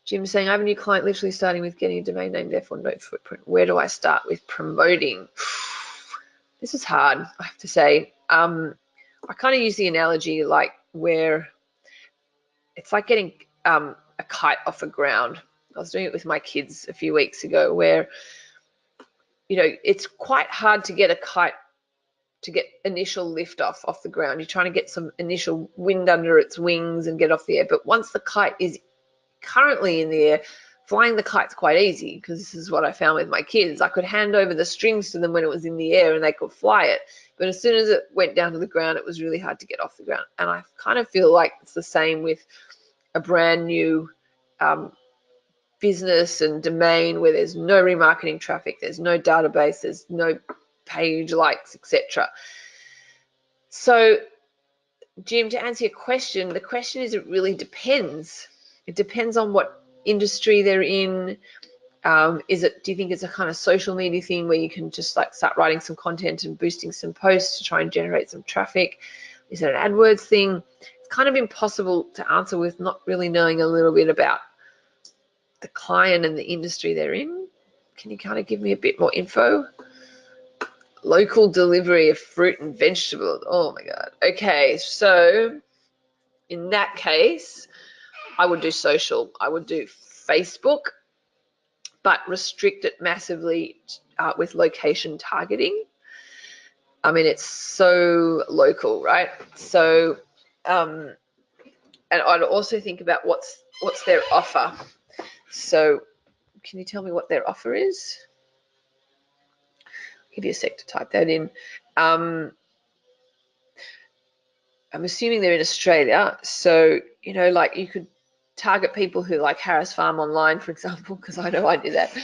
Jim's saying, I have a new client literally starting with getting a domain name, therefore no footprint. Where do I start with promoting? This is hard, I have to say. I kind of use the analogy like where it's like getting a kite off the ground. I was doing it with my kids a few weeks ago where, you know, it's quite hard to get a kite to get initial lift off the ground. You're trying to get some initial wind under its wings and get off the air. But once the kite is currently in the air, flying the kite's quite easy, because this is what I found with my kids. I could hand over the strings to them when it was in the air and they could fly it. But as soon as it went down to the ground, it was really hard to get off the ground. And I kind of feel like it's the same with a brand new business and domain where there's no remarketing traffic, there's no database, there's no page likes, etc. So, Jim, to answer your question, the question is it really depends. It depends on what industry they're in. Do you think it's a kind of social media thing where you can just like start writing some content and boosting some posts to try and generate some traffic? Is it an AdWords thing? It's kind of impossible to answer with not really knowing a little bit about the client and the industry they're in. Can you kind of give me a bit more info? Local delivery of fruit and vegetables. Oh my God. Okay, so in that case, I would do social. I would do Facebook, but restrict it massively with location targeting. I mean, it's so local, right? So, and I'd also think about what's their offer. So, can you tell me what their offer is? I'll give you a sec to type that in. I'm assuming they're in Australia, so you know, like you could target people who like Harris Farm Online, for example, because I know I do that,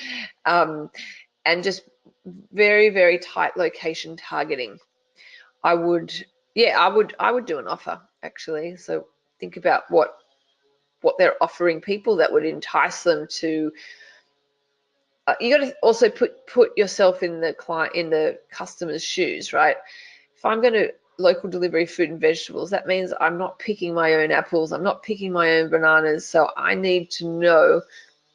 and just very, very tight location targeting. I would do an offer actually. So think about what they're offering people that would entice them to. You got to also put yourself in the customer's shoes, right? If I'm going to local delivery fruit and vegetables, that means I'm not picking my own apples, I'm not picking my own bananas, so I need to know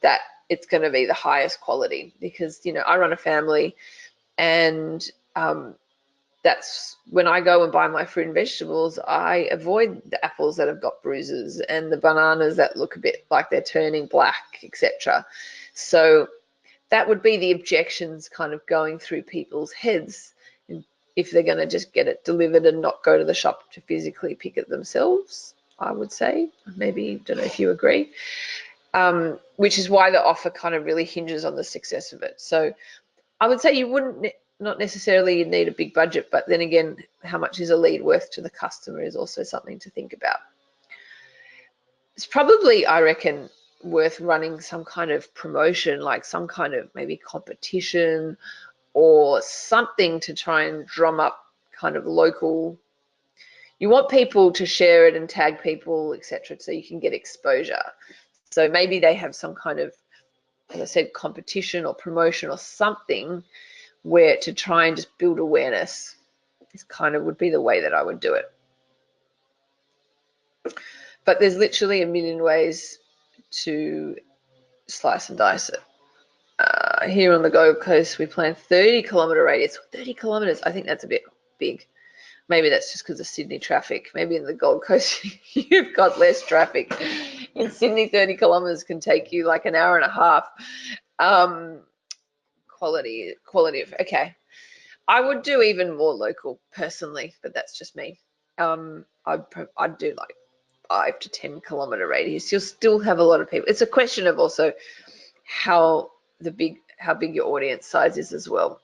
that it's going to be the highest quality, because you know I run a family, and that's when I go and buy my fruit and vegetables, I avoid the apples that have got bruises and the bananas that look a bit like they're turning black, etc. So that would be the objections kind of going through people's heads if they're going to just get it delivered and not go to the shop to physically pick it themselves, I would say. Maybe, don't know if you agree, which is why the offer kind of really hinges on the success of it. So I would say you wouldn't not necessarily need a big budget, but then again, how much is a lead worth to the customer is also something to think about. It's probably, I reckon, worth running some kind of promotion, like some kind of maybe competition or something to try and drum up kind of local. You want people to share it and tag people, etc., so you can get exposure. So maybe they have some kind of, as I said, competition or promotion or something where to try and just build awareness. This kind of would be the way that I would do it. But there's literally a million ways to slice and dice it. Here on the Gold Coast, we plan 30-kilometre radius. 30 kilometres, I think that's a bit big. Maybe that's just because of Sydney traffic. Maybe in the Gold Coast, you've got less traffic. In Sydney, 30 kilometres can take you like an hour and a half. Quality of, okay. I would do even more local personally, but that's just me. I'd do like 5 to 10 kilometre radius. You'll still have a lot of people. It's a question of also how big your audience size is as well.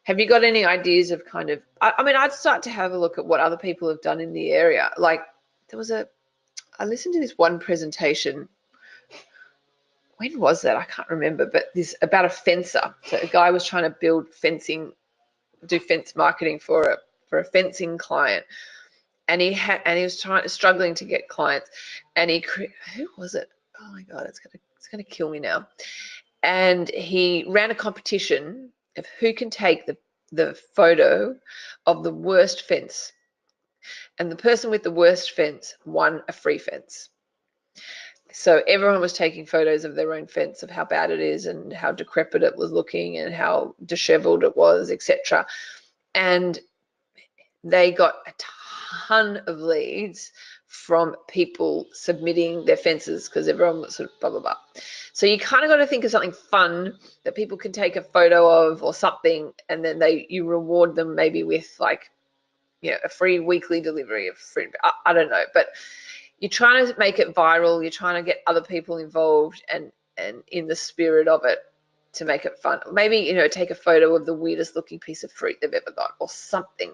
Have you got any ideas of kind of, I mean, I'd start to have a look at what other people have done in the area. Like I listened to this one presentation. When was that? I can't remember, but this about a fencer. So a guy was trying to build do fence marketing for a fencing client, and he was struggling to get clients, and who was it? Oh my God, it's gonna kill me now. And he ran a competition of who can take the photo of the worst fence, and the person with the worst fence won a free fence. So everyone was taking photos of their own fence, of how bad it is and how decrepit it was looking and how disheveled it was, etc. And they got a ton of leads from people submitting their fences because everyone was sort of blah blah blah. So you kind of got to think of something fun that people can take a photo of or something, and then you reward them maybe with like, you know, a free weekly delivery of fruit. I don't know, but you're trying to make it viral. You're trying to get other people involved and in the spirit of it to make it fun. Maybe, you know, take a photo of the weirdest looking piece of fruit they've ever got or something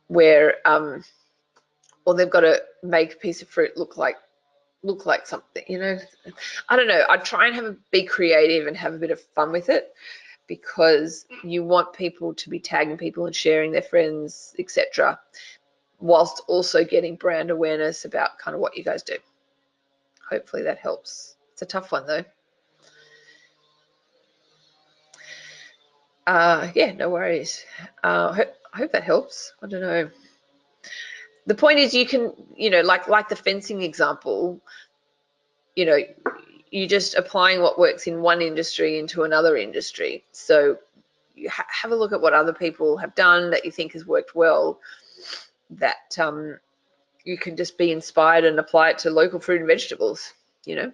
where or they've got to make a piece of fruit look like something, you know. I don't know. I try and be creative and have a bit of fun with it because you want people to be tagging people and sharing their friends, etc., whilst also getting brand awareness about kind of what you guys do. Hopefully that helps. It's a tough one though. Yeah, no worries. I hope that helps. I don't know. The point is you can, you know, like the fencing example, you know, you're just applying what works in one industry into another industry. So you have a look at what other people have done that you think has worked well, that you can just be inspired and apply it to local fruit and vegetables, you know.